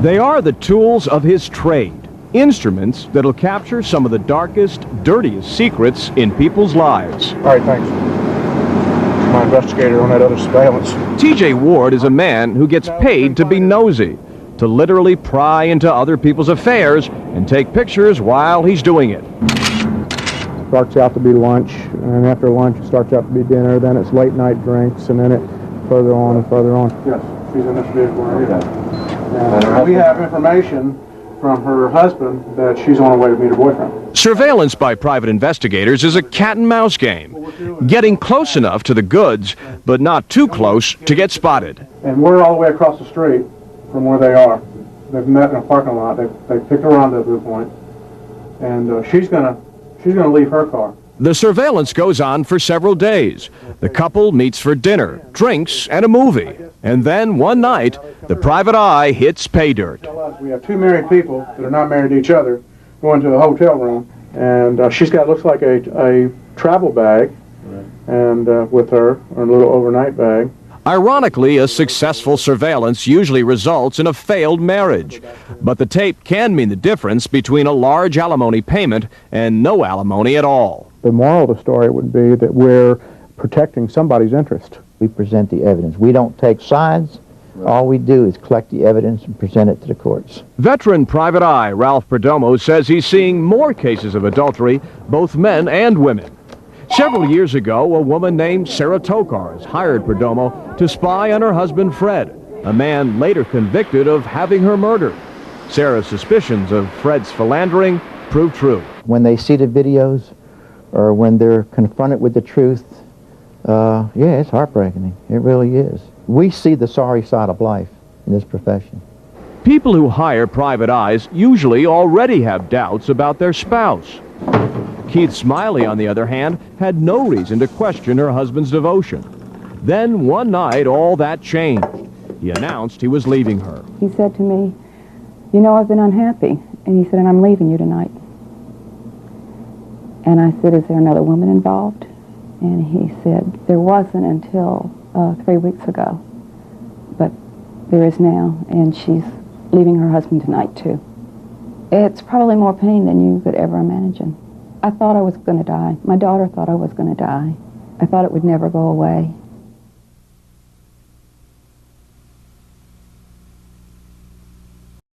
They are the tools of his trade, instruments that'll capture some of the darkest, dirtiest secrets in people's lives. All right, thanks. My investigator on that other surveillance. T.J. Ward is a man who gets paid to be nosy, to literally pry into other people's affairs and take pictures while he's doing it. Starts out to be lunch, and after lunch it starts out to be dinner, then it's late night drinks, and then it further on and further on. Yes, she's in this vehicle right here. And we have information from her husband that she's on her way to meet her boyfriend. Surveillance by private investigators is a cat-and-mouse game, getting close enough to the goods, but not too close to get spotted. And we're all the way across the street from where they are. They've met in a parking lot. They picked a rendezvous point, and she's gonna leave her car. The surveillance goes on for several days. The couple meets for dinner, drinks, and a movie. And then one night, the private eye hits pay dirt. We have two married people that are not married to each other going to a hotel room, and she's got, looks like a travel bag, and with her, or a little overnight bag. Ironically, a successful surveillance usually results in a failed marriage. But the tape can mean the difference between a large alimony payment and no alimony at all. The moral of the story would be that we're protecting somebody's interest. We present the evidence. We don't take sides. All we do is collect the evidence and present it to the courts. Veteran private eye Ralph Perdomo says he's seeing more cases of adultery, both men and women. Several years ago, a woman named Sarah Tokars hired Perdomo to spy on her husband Fred, a man later convicted of having her murdered. Sarah's suspicions of Fred's philandering proved true. When they see the videos, or when they're confronted with the truth, yeah, it's heartbreaking. It really is. We see the sorry side of life in this profession. People who hire private eyes usually already have doubts about their spouse. Keith Smiley, on the other hand, had no reason to question her husband's devotion. Then one night, all that changed. He announced he was leaving her. He said to me, "You know, I've been unhappy." And he said, "And I'm leaving you tonight." And I said, "Is there another woman involved?" And he said, "There wasn't until 3 weeks ago. But there is now, and she's leaving her husband tonight, too." It's probably more pain than you could ever imagine. I thought I was going to die. My daughter thought I was going to die. I thought it would never go away.